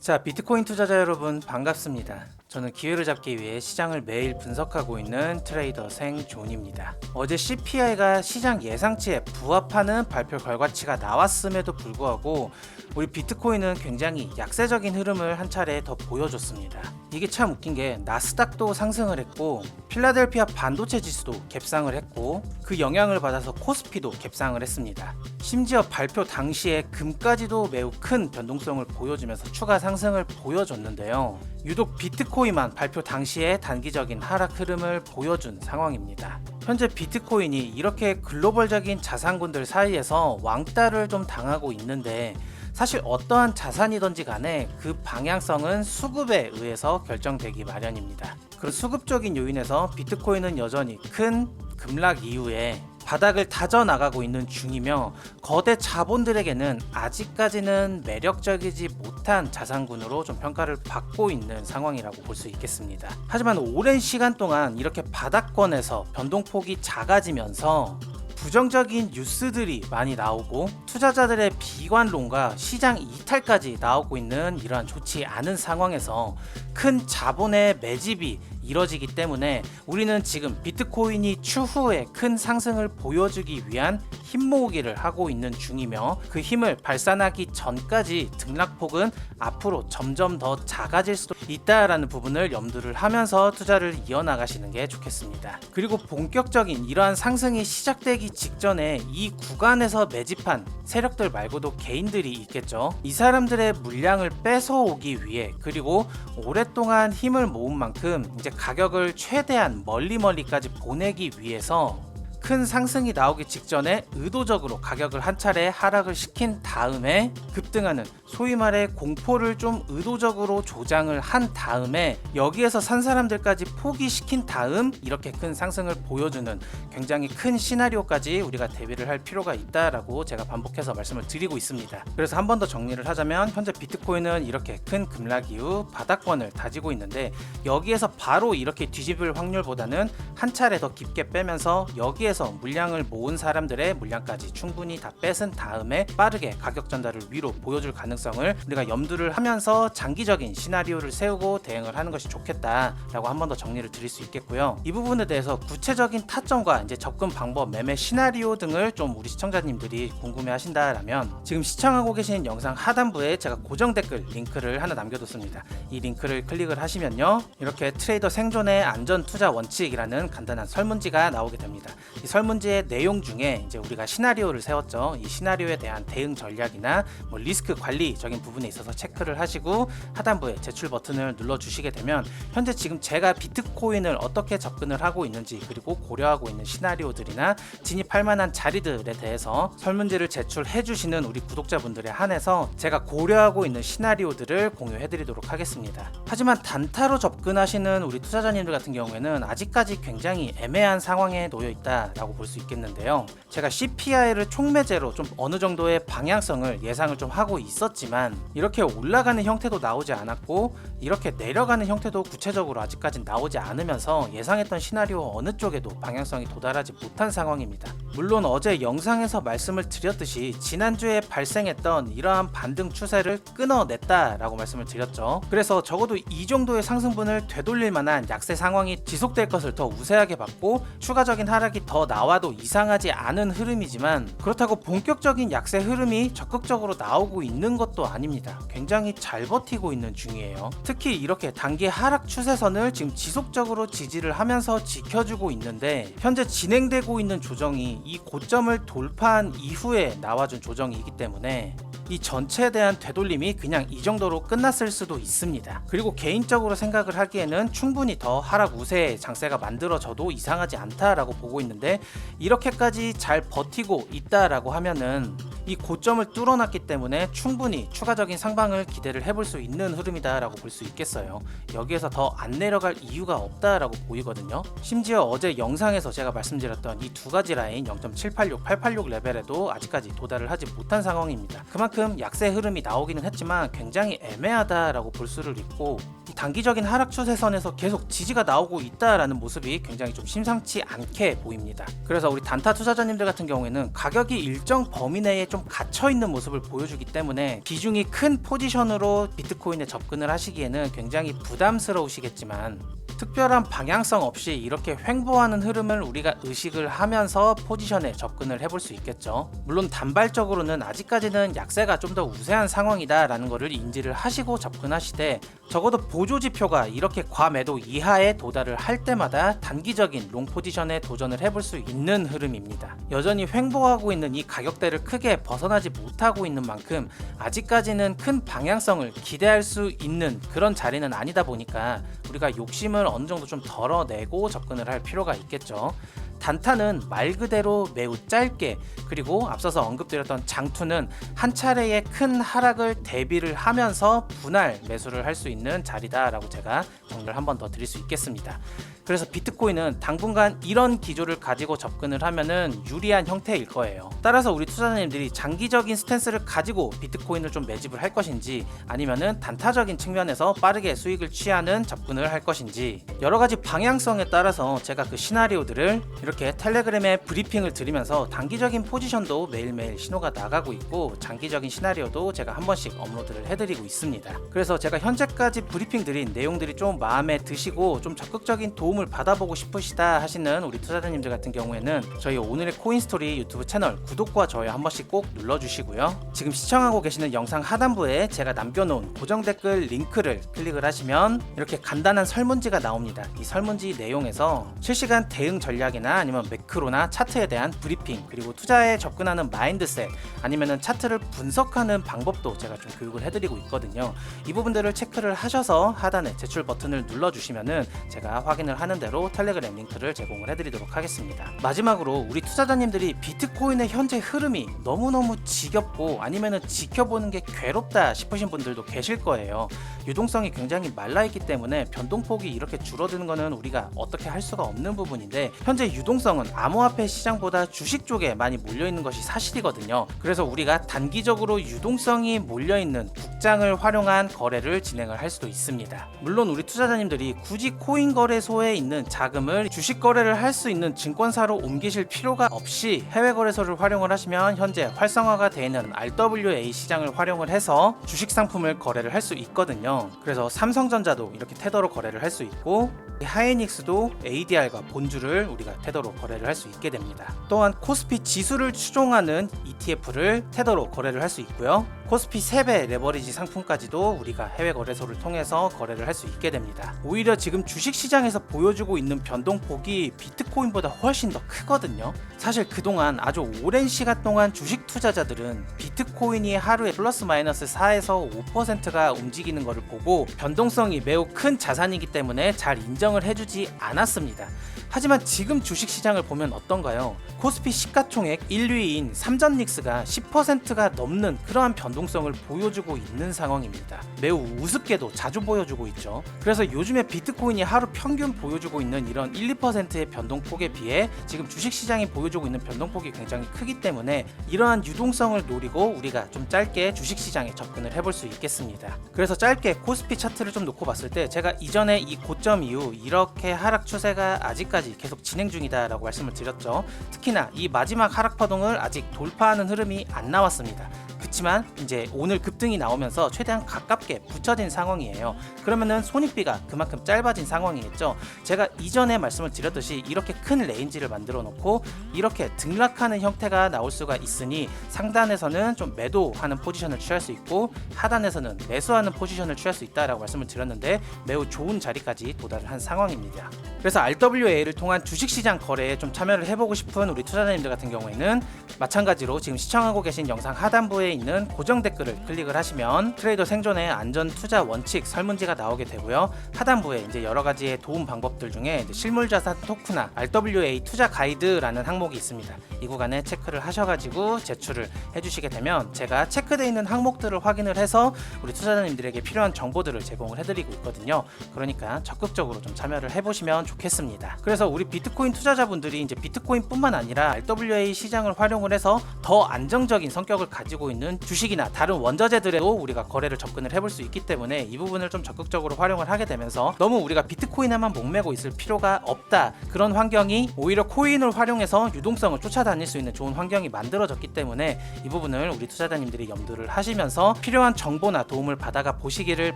자, 비트코인 투자자 여러분 반갑습니다. 저는 기회를 잡기 위해 시장을 매일 분석하고 있는 트레이더 생존입니다. 어제 CPI가 시장 예상치에 부합하는 발표 결과치가 나왔음에도 불구하고 우리 비트코인은 굉장히 약세적인 흐름을 한 차례 더 보여줬습니다. 이게 참 웃긴 게 나스닥도 상승을 했고 필라델피아 반도체 지수도 갭상을 했고 그 영향을 받아서 코스피도 갭상을 했습니다. 심지어 발표 당시에 금까지도 매우 큰 변동성을 보여주면서 추가 상승을 보여줬는데요. 유독 비트코인만 발표 당시에 단기적인 하락 흐름을 보여준 상황입니다. 현재 비트코인이 이렇게 글로벌적인 자산군들 사이에서 왕따를 좀 당하고 있는데 사실 어떠한 자산이든지 간에 그 방향성은 수급에 의해서 결정되기 마련입니다. 그런 수급적인 요인에서 비트코인은 여전히 큰 급락 이후에 바닥을 다져나가고 있는 중이며 거대 자본들에게는 아직까지는 매력적이지 못한 자산군으로 좀 평가를 받고 있는 상황이라고 볼 수 있겠습니다. 하지만 오랜 시간 동안 이렇게 바닥권에서 변동폭이 작아지면서 부정적인 뉴스들이 많이 나오고 투자자들의 비관론과 시장 이탈까지 나오고 있는 이러한 좋지 않은 상황에서 큰 자본의 매집이 이뤄지기 때문에 우리는 지금 비트코인이 추후에 큰 상승을 보여주기 위한 힘 모으기를 하고 있는 중이며 그 힘을 발산하기 전까지 등락폭은 앞으로 점점 더 작아질 수도 있다라는 부분을 염두를 하면서 투자를 이어나가시는 게 좋겠습니다. 그리고 본격적인 이러한 상승이 시작되기 직전에 이 구간에서 매집한 세력들 말고도 개인들이 있겠죠. 이 사람들의 물량을 뺏어오기 위해 그리고 오랫동안 힘을 모은 만큼 이제 가격을 최대한 멀리까지 보내기 위해서 큰 상승이 나오기 직전에 의도적으로 가격을 한 차례 하락을 시킨 다음에 급등하는 소위 말해 공포를 좀 의도적으로 조장을 한 다음에 여기에서 산 사람들까지 포기시킨 다음 이렇게 큰 상승을 보여주는 굉장히 큰 시나리오까지 우리가 대비를 할 필요가 있다라고 제가 반복해서 말씀을 드리고 있습니다. 그래서 한 번 더 정리를 하자면 현재 비트코인은 이렇게 큰 급락 이후 바닥권을 다지고 있는데 여기에서 바로 이렇게 뒤집을 확률보다는 한 차례 더 깊게 빼면서 여기에서 물량을 모은 사람들의 물량까지 충분히 다 뺏은 다음에 빠르게 가격 전달을 위로 보여줄 가능성을 우리가 염두를 하면서 장기적인 시나리오를 세우고 대응을 하는 것이 좋겠다라고 한 번 더 정리를 드릴 수 있겠고요. 이 부분에 대해서 구체적인 타점과 이제 접근 방법, 매매 시나리오 등을 좀 우리 시청자님들이 궁금해 하신다라면 지금 시청하고 계신 영상 하단부에 제가 고정 댓글 링크를 하나 남겨뒀습니다. 이 링크를 클릭을 하시면요. 이렇게 트레이더 생존의 안전 투자 원칙이라는 간단한 설문지가 나오게 됩니다. 이 설문지의 내용 중에 이제 우리가 시나리오를 세웠죠. 이 시나리오에 대한 대응 전략이나 뭐 리스크 관리적인 부분에 있어서 체크를 하시고 하단부에 제출 버튼을 눌러 주시게 되면 현재 지금 제가 비트코인을 어떻게 접근을 하고 있는지 그리고 고려하고 있는 시나리오들이나 진입할 만한 자리들에 대해서 설문지를 제출해 주시는 우리 구독자분들에 한해서 제가 고려하고 있는 시나리오들을 공유해 드리도록 하겠습니다. 하지만 단타로 접근하시는 우리 투자자님들 같은 경우에는 아직까지 굉장히 애매한 상황에 놓여 있다 라고 볼 수 있겠는데요. 제가 CPI를 총매제로 좀 어느 정도의 방향성을 예상을 좀 하고 있었지만 이렇게 올라가는 형태도 나오지 않았고 이렇게 내려가는 형태도 구체적으로 아직까지 나오지 않으면서 예상했던 시나리오 어느 쪽에도 방향성이 도달하지 못한 상황입니다. 물론 어제 영상에서 말씀을 드렸듯이 지난주에 발생했던 이러한 반등 추세를 끊어냈다라고 말씀을 드렸죠. 그래서 적어도 이 정도의 상승분을 되돌릴 만한 약세 상황이 지속될 것을 더 우세하게 봤고 추가적인 하락이 더 나와도 이상하지 않은 흐름이지만 그렇다고 본격적인 약세 흐름이 적극적으로 나오고 있는 것도 아닙니다. 굉장히 잘 버티고 있는 중이에요. 특히 이렇게 단기 하락 추세선을 지금 지속적으로 지지를 하면서 지켜주고 있는데 현재 진행되고 있는 조정이 이 고점을 돌파한 이후에 나와준 조정이기 때문에 이 전체에 대한 되돌림이 그냥 이 정도로 끝났을 수도 있습니다. 그리고 개인적으로 생각을 하기에는 충분히 더 하락 우세의 장세가 만들어져도 이상하지 않다라고 보고 있는데 이렇게까지 잘 버티고 있다라고 하면은 이 고점을 뚫어놨기 때문에 충분히 추가적인 상방을 기대를 해볼 수 있는 흐름이다라고 볼 수 있겠어요. 여기에서 더 안 내려갈 이유가 없다라고 보이거든요. 심지어 어제 영상에서 제가 말씀드렸던 이 두 가지 라인 0.786, 886 레벨에도 아직까지 도달을 하지 못한 상황입니다. 그만큼 약세 흐름이 나오기는 했지만 굉장히 애매하다라고 볼 수를 있고 이 단기적인 하락 추세선에서 계속 지지가 나오고 있다라는 모습이 굉장히 좀 심상치 않게 보입니다. 그래서 우리 단타 투자자님들 같은 경우에는 가격이 일정 범위 내에 좀 갇혀 있는 모습을 보여주기 때문에 비중이 큰 포지션으로 비트코인에 접근을 하시기에는 굉장히 부담스러우시겠지만, 특별한 방향성 없이 이렇게 횡보하는 흐름을 우리가 의식을 하면서 포지션에 접근을 해볼 수 있겠죠. 물론 단발적으로는 아직까지는 약세가 좀 더 우세한 상황이다 라는 것을 인지를 하시고 접근하시되, 적어도 보조 지표가 이렇게 과매도 이하에 도달을 할 때마다 단기적인 롱 포지션에 도전을 해볼 수 있는 흐름입니다. 여전히 횡보하고 있는 이 가격대를 크게 벗어나지 못하고 있는 만큼 아직까지는 큰 방향성을 기대할 수 있는 그런 자리는 아니다 보니까 우리가 욕심을 어느 정도 좀 덜어내고 접근을 할 필요가 있겠죠. 단타는 말 그대로 매우 짧게, 그리고 앞서서 언급드렸던 장투는 한 차례의 큰 하락을 대비를 하면서 분할 매수를 할 수 있는 자리다라고 제가 정리를 한 번 더 드릴 수 있겠습니다. 그래서 비트코인은 당분간 이런 기조를 가지고 접근을 하면은 유리한 형태일 거예요. 따라서 우리 투자자님들이 장기적인 스탠스를 가지고 비트코인을 좀 매집을 할 것인지, 아니면은 단타적인 측면에서 빠르게 수익을 취하는 접근을 할 것인지, 여러 가지 방향성에 따라서 제가 그 시나리오들을 이렇게 텔레그램에 브리핑을 드리면서 단기적인 포지션도 매일매일 신호가 나가고 있고, 장기적인 시나리오도 제가 한 번씩 업로드를 해드리고 있습니다. 그래서 제가 현재까지 브리핑 드린 내용들이 좀 마음에 드시고 좀 적극적인 도움을 받아보고 싶으시다 하시는 우리 투자자님들 같은 경우에는 저희 오늘의 코인스토리 유튜브 채널 구독과 좋아요 한 번씩 꼭 눌러주시고요. 지금 시청하고 계시는 영상 하단부에 제가 남겨놓은 고정 댓글 링크를 클릭을 하시면 이렇게 간단한 설문지가 나옵니다. 이 설문지 내용에서 실시간 대응 전략이나 아니면 매크로나 차트에 대한 브리핑, 그리고 투자에 접근하는 마인드셋, 아니면은 차트를 분석하는 방법도 제가 좀 교육을 해드리고 있거든요. 이 부분들을 체크를 하셔서 하단에 제출 버튼을 눌러주시면은 제가 확인을 하는 대로 텔레그램 링크를 제공을 해드리도록 하겠습니다. 마지막으로 우리 투자자님들이 비트코인의 현재 흐름이 너무너무 지겹고 아니면은 지켜보는 게 괴롭다 싶으신 분들도 계실 거예요. 유동성이 굉장히 말라있기 때문에 변동폭이 이렇게 줄어드는 거는 우리가 어떻게 할 수가 없는 부분인데, 현재 유동성은 암호화폐 시장보다 주식 쪽에 많이 몰려있는 것이 사실이거든요. 그래서 우리가 단기적으로 유동성이 몰려있는 국장을 활용한 거래를 진행을 할 수도 있습니다. 물론 우리 투자자님들이 굳이 코인 거래소에 있는 자금을 주식 거래를 할 수 있는 증권사로 옮기실 필요가 없이 해외 거래소를 활용을 하시면 현재 활성화가 되어 있는 RWA 시장을 활용을 해서 주식 상품을 거래를 할 수 있거든요. 그래서 삼성전자도 이렇게 테더로 거래를 할 수 있고, 하이닉스도 ADR과 본주를 우리가 테더로 거래를 할 수 있게 됩니다. 또한 코스피 지수를 추종하는 ETF를 테더로 거래를 할 수 있고요. 코스피 3배 레버리지 상품까지도 우리가 해외 거래소를 통해서 거래를 할 수 있게 됩니다. 오히려 지금 주식시장에서 보여주고 있는 변동폭이 비트코인보다 훨씬 더 크거든요. 사실 그동안 아주 오랜 시간 동안 주식 투자자들은 비트코인이 하루에 플러스 마이너스 4에서 5%가 움직이는 것을 보고 변동성이 매우 큰 자산이기 때문에 잘 인정을 해주지 않았습니다. 하지만 지금 주식시장을 보면 어떤가요? 코스피 시가총액 1위인 삼전닉스가 10%가 넘는 그러한 변동성을 보여주고 있는 상황입니다. 매우 우습게도 자주 보여주고 있죠. 그래서 요즘에 비트코인이 하루 평균 보여주고 있는 이런 1, 2%의 변동폭에 비해 지금 주식시장이 보여주고 있는 변동폭이 굉장히 크기 때문에 이러한 유동성을 노리고 우리가 좀 짧게 주식시장에 접근을 해볼 수 있겠습니다. 그래서 짧게 코스피 차트를 좀 놓고 봤을 때, 제가 이전에 이 고점 이후 이렇게 하락 추세가 아직까지 계속 진행 중이다 라고 말씀을 드렸죠. 특히나 이 마지막 하락 파동을 아직 돌파하는 흐름이 안 나왔습니다. 그렇지만 이제 오늘 급등이 나오면서 최대한 가깝게 붙여진 상황이에요. 그러면은 손익비가 그만큼 짧아진 상황이겠죠. 제가 이전에 말씀을 드렸듯이 이렇게 큰 레인지를 만들어 놓고 이렇게 등락하는 형태가 나올 수가 있으니, 상단에서는 좀 매도하는 포지션을 취할 수 있고 하단에서는 매수하는 포지션을 취할 수 있다라고 말씀을 드렸는데, 매우 좋은 자리까지 도달을 한 상황입니다. 그래서 RWA를 통한 주식시장 거래에 좀 참여를 해보고 싶은 우리 투자자님들 같은 경우에는 마찬가지로 지금 시청하고 계신 영상 하단부에 있는 고정 댓글을 클릭을 하시면 트레이더 생존의 안전 투자 원칙 설문지가 나오게 되고요. 하단부에 이제 여러 가지의 도움 방법들 중에 이제 실물자산 토크나 RWA 투자 가이드라는 항목이 있습니다. 이 구간에 체크를 하셔가지고 제출을 해주시게 되면 제가 체크되어 있는 항목들을 확인을 해서 우리 투자자님들에게 필요한 정보들을 제공을 해드리고 있거든요. 그러니까 적극적으로 좀 참여를 해보시면 좋겠습니다. 그래서 우리 비트코인 투자자분들이 이제 비트코인뿐만 아니라 RWA 시장을 활용을 해서 더 안정적인 성격을 가지고 있는 있는 주식이나 다른 원자재들에도 우리가 거래를 접근을 해볼 수 있기 때문에 이 부분을 좀 적극적으로 활용을 하게 되면서 너무 우리가 비트코인에만 목매고 있을 필요가 없다. 그런 환경이 오히려 코인을 활용해서 유동성을 쫓아다닐 수 있는 좋은 환경이 만들어졌기 때문에 이 부분을 우리 투자자님들이 염두를 하시면서 필요한 정보나 도움을 받아가 보시기를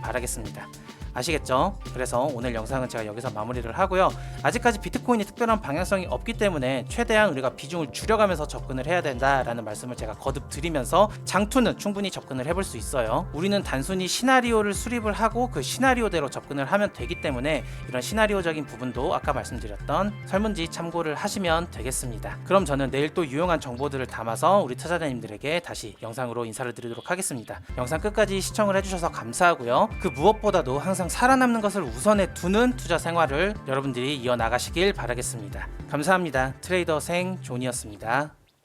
바라겠습니다. 아시겠죠? 그래서 오늘 영상은 제가 여기서 마무리를 하고요. 아직까지 비트코인이 특별한 방향성이 없기 때문에 최대한 우리가 비중을 줄여가면서 접근을 해야 된다라는 말씀을 제가 거듭 드리면서 장투는 충분히 접근을 해볼 수 있어요. 우리는 단순히 시나리오를 수립을 하고 그 시나리오대로 접근을 하면 되기 때문에 이런 시나리오적인 부분도 아까 말씀드렸던 설문지 참고를 하시면 되겠습니다. 그럼 저는 내일 또 유용한 정보들을 담아서 우리 투자자님들에게 다시 영상으로 인사를 드리도록 하겠습니다. 영상 끝까지 시청을 해주셔서 감사하고요. 그 무엇보다도 항상 살아남는 것을 우선에 두는 투자 생활을 여러분들이 이어나가시길 바라겠습니다. 감사합니다. 트레이더 생 존이었습니다.